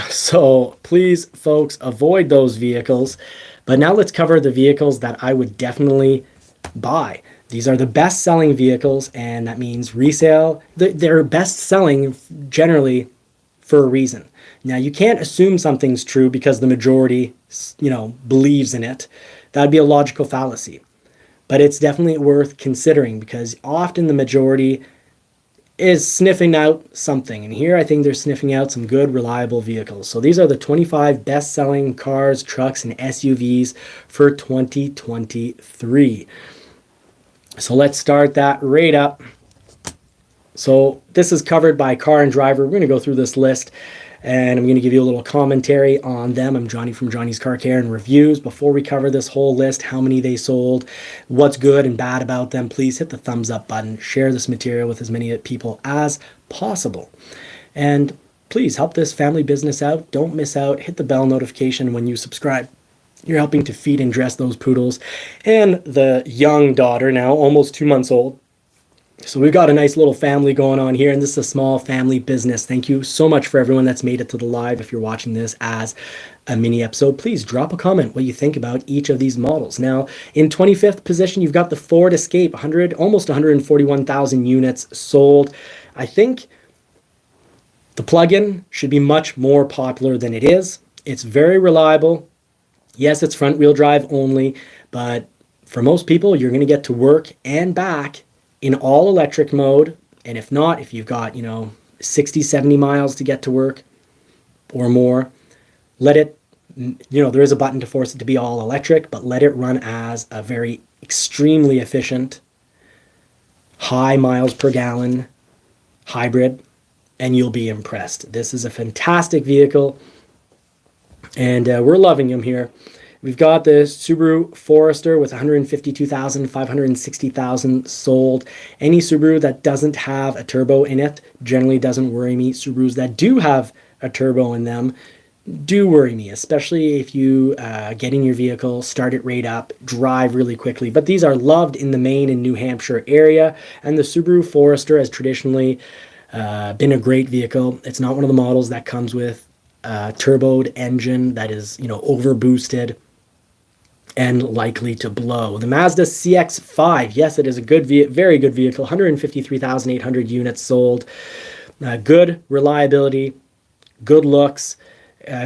So please, folks, avoid those vehicles. But now let's cover the vehicles that I would definitely buy. These are the best selling vehicles, and that means resale. They're best selling generally for a reason. Now, you can't assume something's true because the majority, believes in it. That'd be a logical fallacy. But it's definitely worth considering because often the majority is sniffing out something. And here I think they're sniffing out some good, reliable vehicles. So these are the 25 best-selling cars, trucks, and SUVs for 2023. So let's start that right up. So this is covered by Car and Driver. We're going to go through this list and I'm going to give you a little commentary on them. I'm Johnny from Johnny's Car Care and Reviews. Before we cover this whole list, how many they sold, what's good and bad about them, please hit the thumbs up button. Share this material with as many people as possible. And please help this family business out. Don't miss out. Hit the bell notification when you subscribe. You're helping to feed and dress those poodles and the young daughter, now almost 2 months old. So we've got a nice little family going on here, and this is a small family business. Thank you so much for everyone that's made it to the live. If you're watching this as a mini episode, please drop a comment what you think about each of these models. Now, in 25th position, you've got the Ford Escape, almost 141,000 units sold. I think the plug-in should be much more popular than it is. It's very reliable. Yes, it's front-wheel drive only, but for most people, you're going to get to work and back in all electric mode. And if not, if you've got 60 70 miles to get to work or more, let it, there is a button to force it to be all electric, but let it run as a very extremely efficient high miles per gallon hybrid and you'll be impressed. This is a fantastic vehicle and we're loving them here. We've got the Subaru Forester with 152,000, 560,000 sold. Any Subaru that doesn't have a turbo in it generally doesn't worry me. Subarus that do have a turbo in them do worry me, especially if you get in your vehicle, start it right up, drive really quickly. But these are loved in the Maine and New Hampshire area, and the Subaru Forester has traditionally been a great vehicle. It's not one of the models that comes with a turboed engine that is, over boosted and likely to blow. The Mazda CX-5, yes, it is a very good vehicle, 153,800 units sold. Good reliability, good looks,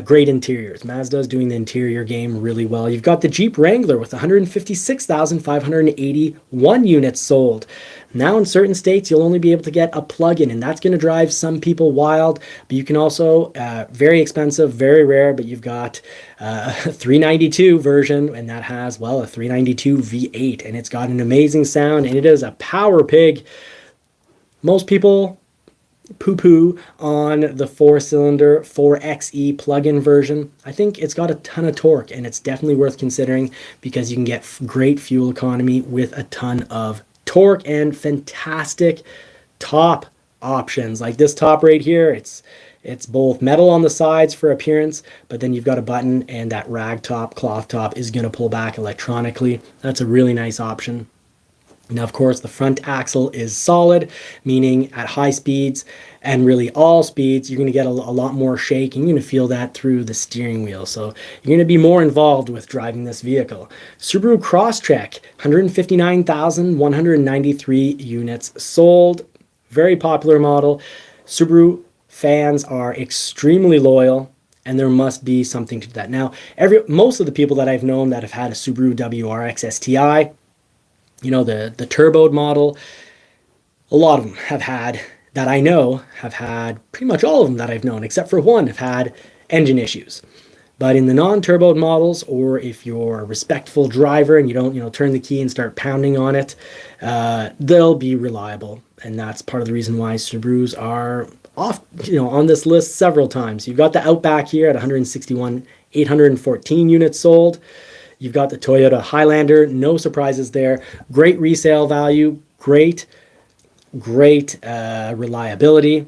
great interiors. Mazda is doing the interior game really well. You've got the Jeep Wrangler with 156,581 units sold. Now in certain states, you'll only be able to get a plug-in, and that's going to drive some people wild. But you can also, very expensive, very rare, but you've got a 392 version, and that has, a 392 V8, and it's got an amazing sound, and it is a power pig. Most people poo-poo on the 4-cylinder 4xe plug-in version. I think it's got a ton of torque, and it's definitely worth considering because you can get great fuel economy with a ton of torque and fantastic top options. Like this top right here, it's both metal on the sides for appearance, but then you've got a button, and that rag top, cloth top is going to pull back electronically. That's a really nice option. Now, of course, the front axle is solid, meaning at high speeds and really all speeds, you're going to get a lot more shake, and you're going to feel that through the steering wheel. So you're going to be more involved with driving this vehicle. Subaru Crosstrek, 159,193 units sold. Very popular model. Subaru fans are extremely loyal, and there must be something to that. Now, most of the people that I've known that have had a Subaru WRX STI, the turboed model, a lot of them have had, that I know, have had, pretty much all of them that I've known, except for one, have had engine issues. But in the non-turboed models, or if you're a respectful driver and you don't, turn the key and start pounding on it, they'll be reliable. And that's part of the reason why Subarus are off, on this list several times. You've got the Outback here at 161,814 units sold. You've got the Toyota Highlander, no surprises there. Great resale value, great reliability.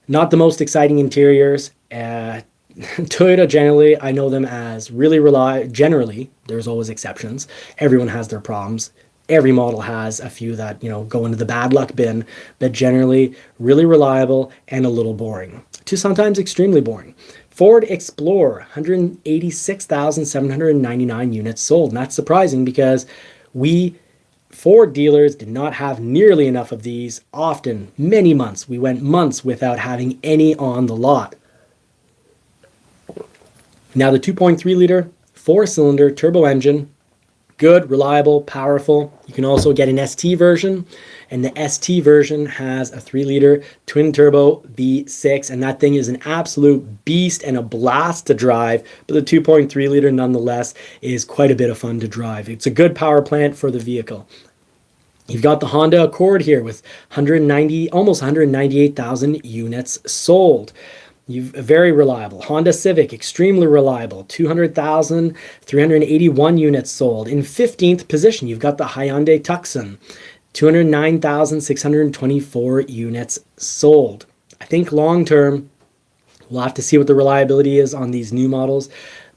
Not the most exciting interiors. Toyota generally, I know them as really reliable. Generally, there's always exceptions. Everyone has their problems. Every model has a few that, go into the bad luck bin, but generally really reliable and a little boring, to sometimes extremely boring. Ford Explorer, 186,799 units sold. And that's surprising because we Ford dealers did not have nearly enough of these. Often, many months. We went months without having any on the lot. Now the 2.3 liter, 4-cylinder turbo engine, good, reliable, powerful. You can also get an ST version, and the ST version has a 3-liter twin turbo V6, and that thing is an absolute beast and a blast to drive. But the 2.3 liter nonetheless is quite a bit of fun to drive. It's a good power plant for the vehicle. You've got the Honda Accord here with almost 198,000 units sold. Very reliable. Honda Civic, extremely reliable. 200,381 units sold. In 15th position, you've got the Hyundai Tucson. 209,624 units sold. I think long term, we'll have to see what the reliability is on these new models.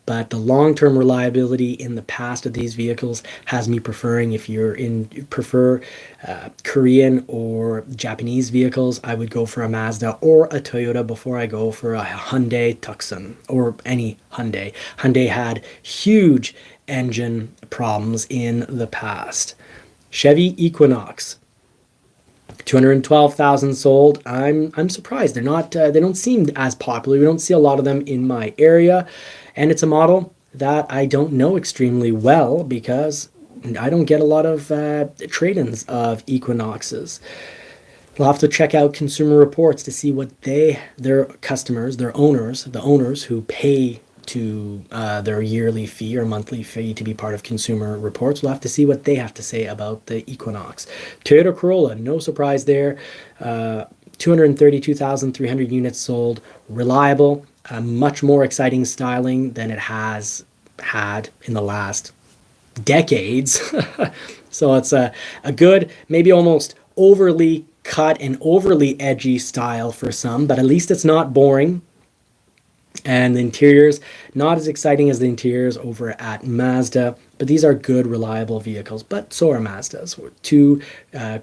But the long-term reliability in the past of these vehicles has me preferring, if you prefer Korean or Japanese vehicles, I would go for a Mazda or a Toyota before I go for a Hyundai Tucson or any Hyundai. Hyundai had huge engine problems in the past. Chevy Equinox, 212,000 sold. I'm surprised. They don't seem as popular. We don't see a lot of them in my area. And it's a model that I don't know extremely well because I don't get a lot of trade-ins of Equinoxes. We'll have to check out Consumer Reports to see what their customers, the owners who pay to their yearly fee or monthly fee to be part of Consumer Reports. We'll have to see what they have to say about the Equinox. Toyota Corolla, no surprise there. 232,300 units sold. Reliable. Much more exciting styling than it has had in the last decades. So it's a good, maybe almost overly cut and overly edgy style for some, but at least it's not boring. And the interiors, not as exciting as the interiors over at Mazda, but these are good, reliable vehicles. But so are Mazdas, two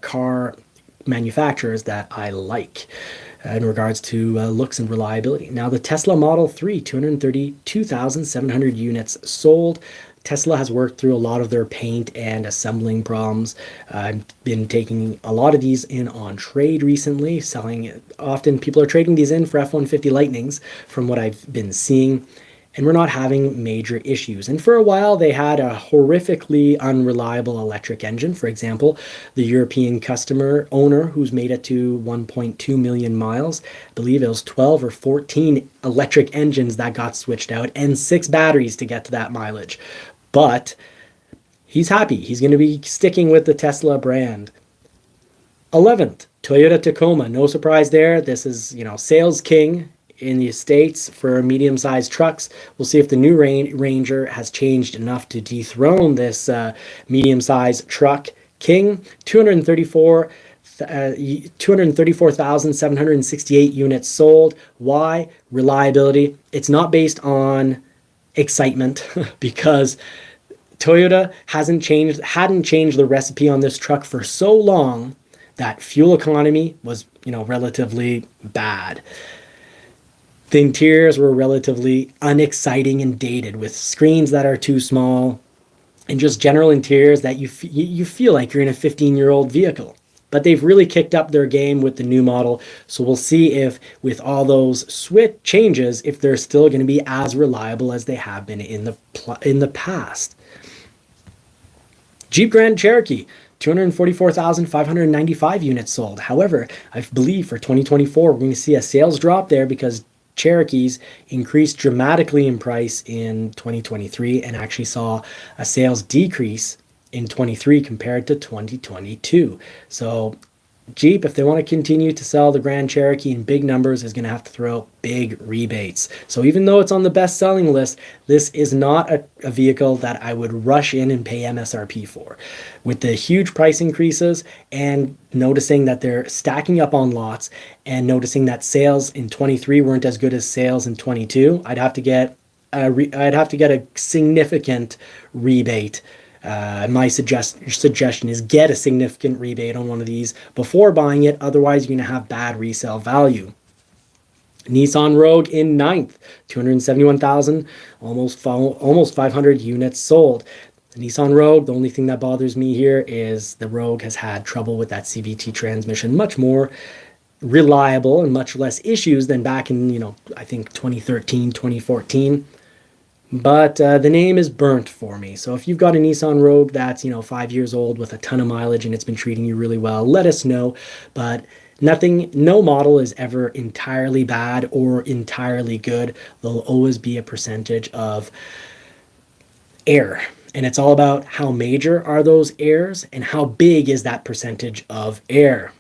car manufacturers that I like in regards to looks and reliability. Now the Tesla Model 3, 232,700 units sold. Tesla has worked through a lot of their paint and assembling problems. I've been taking a lot of these in on trade recently, selling it. Often people are trading these in for F-150 Lightnings from what I've been seeing. And we're not having major issues. And for a while, they had a horrifically unreliable electric engine. For example, the European customer owner who's made it to 1.2 million miles, I believe it was 12 or 14 electric engines that got switched out and 6 batteries to get to that mileage. But he's happy. He's going to be sticking with the Tesla brand. 11th, Toyota Tacoma. No surprise there. This is, sales king in the States for medium-sized trucks. We'll see if the new Ranger has changed enough to dethrone this medium-sized truck king. 234,768 units sold. Why? Reliability. It's not based on excitement because Toyota hadn't changed the recipe on this truck for so long that fuel economy was, relatively bad. The interiors were relatively unexciting and dated with screens that are too small and just general interiors that you feel like you're in a 15-year-old vehicle. But they've really kicked up their game with the new model. So we'll see if with all those switch changes, if they're still going to be as reliable as they have been in the past. Jeep Grand Cherokee, 244,595 units sold. However, I believe for 2024, we're going to see a sales drop there because Cherokees increased dramatically in price in 2023 and actually saw a sales decrease in 23 compared to 2022. So Jeep, if they want to continue to sell the Grand Cherokee in big numbers, is going to have to throw out big rebates. So even though it's on the best-selling list, this is not a vehicle that I would rush in and pay MSRP for. With the huge price increases and noticing that they're stacking up on lots and noticing that sales in 23 weren't as good as sales in 22, I'd have to get a significant rebate My suggestion is get a significant rebate on one of these before buying it. Otherwise, you're going to have bad resale value. Nissan Rogue in ninth, 271,000, almost 500 units sold. The Nissan Rogue, the only thing that bothers me here is the Rogue has had trouble with that CVT transmission, much more reliable and much less issues than back in, I think 2013, 2014. But the name is burnt for me. So if you've got a Nissan Rogue that's, 5 years old with a ton of mileage and it's been treating you really well, let us know. But no model is ever entirely bad or entirely good. There'll always be a percentage of error. And it's all about how major are those errors and how big is that percentage of error.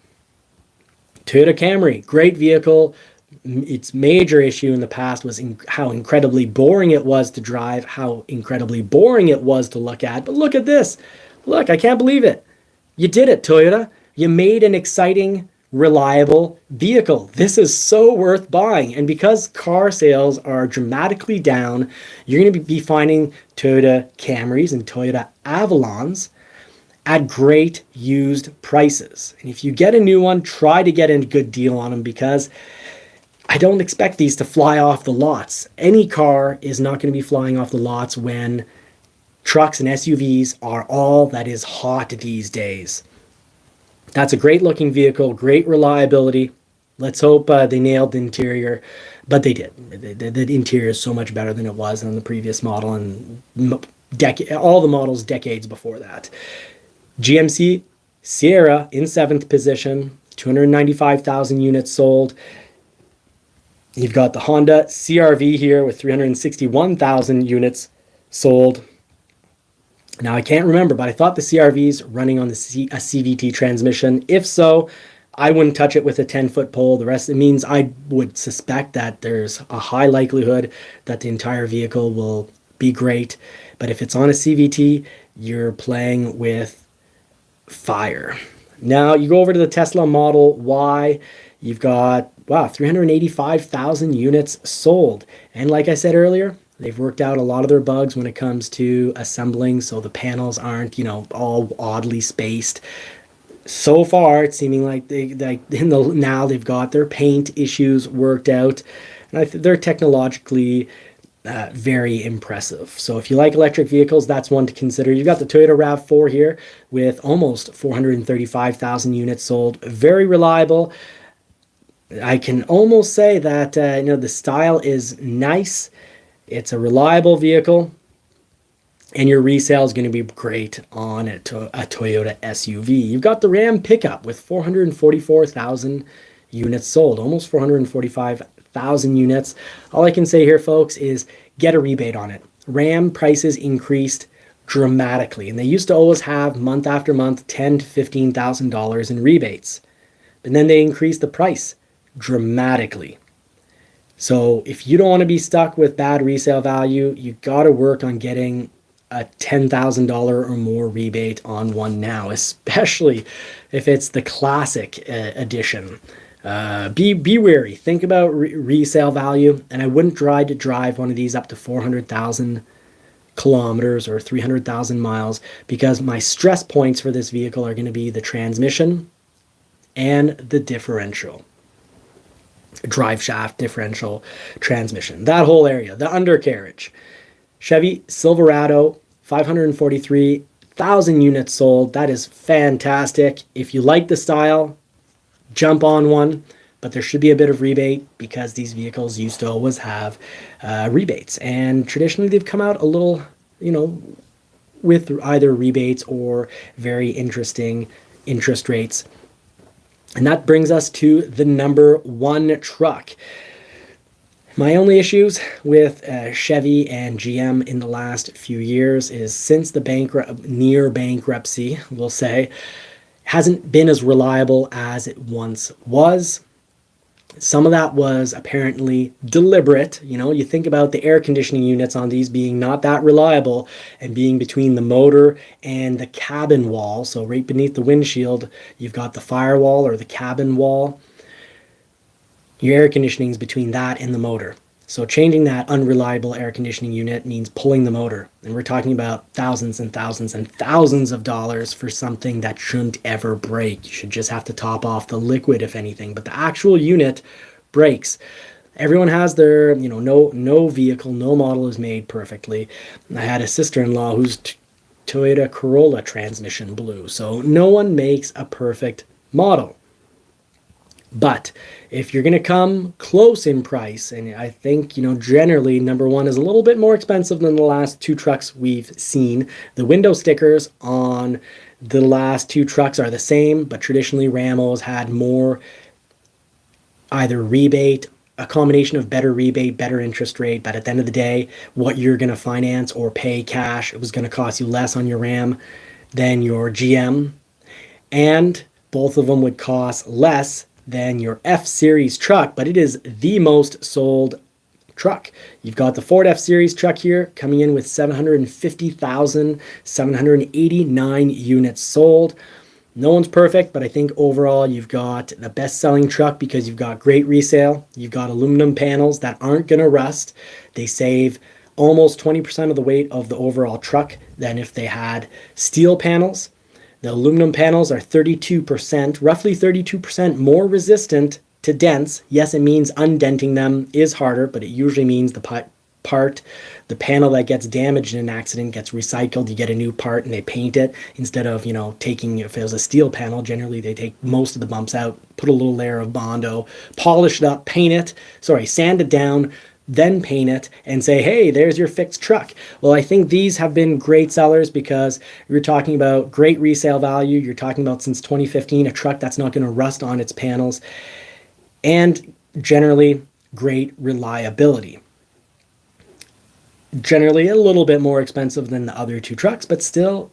Toyota Camry, great vehicle. Its major issue in the past was how incredibly boring it was to drive, how incredibly boring it was to look at. But look at this. Look, I can't believe it. You did it, Toyota. You made an exciting, reliable vehicle. This is so worth buying. And because car sales are dramatically down, you're going to be finding Toyota Camrys and Toyota Avalons at great used prices. And if you get a new one, try to get a good deal on them, because I don't expect these to fly off the lots. Any car is not going to be flying off the lots when trucks and SUVs are all that is hot these days. That's a great looking vehicle, great reliability. Let's hope they nailed the interior, but they did. The interior is so much better than it was in the previous model and all the models decades before that. GMC Sierra in 7th position, 295,000 units sold. You've got the Honda CR-V here with 361,000 units sold. Now, I can't remember, but I thought the CR-V's running on a CVT transmission. If so, I wouldn't touch it with a 10-foot pole. The rest, it means I would suspect that there's a high likelihood that the entire vehicle will be great. But if it's on a CVT, you're playing with fire. Now, you go over to the Tesla Model Y. You've got, 385,000 units sold. And like I said earlier, they've worked out a lot of their bugs when it comes to assembling, so the panels aren't, all oddly spaced. So far, it's seeming like now they've got their paint issues worked out, and they're technologically very impressive. So if you like electric vehicles, that's one to consider. You've got the Toyota RAV4 here with almost 435,000 units sold. Very reliable. I can almost say that the style is nice. It's a reliable vehicle, and your resale is going to be great on a Toyota SUV. You've got the Ram pickup with 444,000 units sold, almost 445,000 units. All I can say here, folks, is get a rebate on it. Ram prices increased dramatically, and they used to always have month after month $10,000 to $15,000 in rebates, and then they increased the price dramatically. So if you don't want to be stuck with bad resale value, you got to work on getting a $10,000 or more rebate on one now, especially if it's the classic edition. Be wary. Think about resale value, and I wouldn't try to drive one of these up to 400,000 kilometers or 300,000 miles, because my stress points for this vehicle are going to be the transmission and the differential. Drive shaft, differential, transmission, that whole area, the undercarriage. Chevy Silverado, 543,000 units sold. That is fantastic. If you like the style, jump on one, but there should be a bit of rebate, because these vehicles used to always have rebates, and traditionally they've come out a little, with either rebates or very interesting interest rates. And that brings us to the number one truck. My only issues with Chevy and GM in the last few years is, since the near bankruptcy, we'll say, hasn't been as reliable as it once was. Some of that was apparently deliberate. You think about the air conditioning units on these being not that reliable and being between the motor and the cabin wall. So right beneath the windshield, you've got the firewall or the cabin wall. Your air conditioning is between that and the motor. So changing that unreliable air conditioning unit means pulling the motor. And we're talking about thousands and thousands and thousands of dollars for something that shouldn't ever break. You should just have to top off the liquid, if anything. But the actual unit breaks. Everyone has their, no vehicle, no model is made perfectly. I had a sister-in-law whose Toyota Corolla transmission blew. So no one makes a perfect model. But if you're going to come close in price, and I think, generally number one is a little bit more expensive than the last two trucks we've seen. The window stickers on the last two trucks are the same, but traditionally Ramos had more either rebate, a combination of better rebate, better interest rate, but at the end of the day, what you're going to finance or pay cash, it was going to cost you less on your Ram than your GM. And both of them would cost less than your F-Series truck, but it is the most sold truck. You've got the Ford F-Series truck here coming in with 750,789 units sold. No one's perfect, but I think overall you've got the best-selling truck because you've got great resale. You've got aluminum panels that aren't going to rust. They save almost 20% of the weight of the overall truck than if they had steel panels. The aluminum panels are 32%, roughly 32% more resistant to dents. Yes, it means undenting them is harder, but it usually means the panel that gets damaged in an accident gets recycled. You get a new part and they paint it instead of, taking, if it was a steel panel, generally they take most of the bumps out, put a little layer of Bondo, polish it up, sand it down, then paint it and say, hey, there's your fixed truck. Well, I think these have been great sellers because you're talking about great resale value. You're talking about since 2015, a truck that's not going to rust on its panels, and generally great reliability. Generally a little bit more expensive than the other two trucks, but still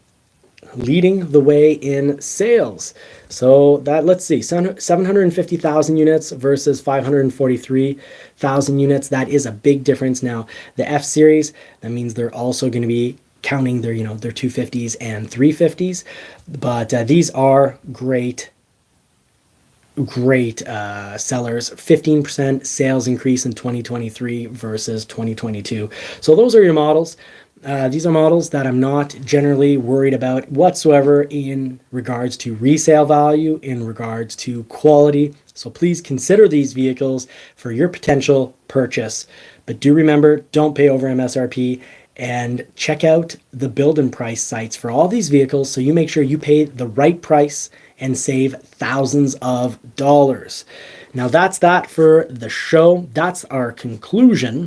leading the way in sales. So that, let's see, 750,000 units versus 543,000 units. That is a big difference. Now, the F-Series, that means they're also going to be counting their, their 250s and 350s. But these are great sellers. 15% sales increase in 2023 versus 2022. So those are your models. These are models that I'm not generally worried about whatsoever in regards to resale value, in regards to quality. So please consider these vehicles for your potential purchase. But do remember, don't pay over MSRP, and check out the build and price sites for all these vehicles so you make sure you pay the right price and save thousands of dollars. Now that's that for the show. That's our conclusion.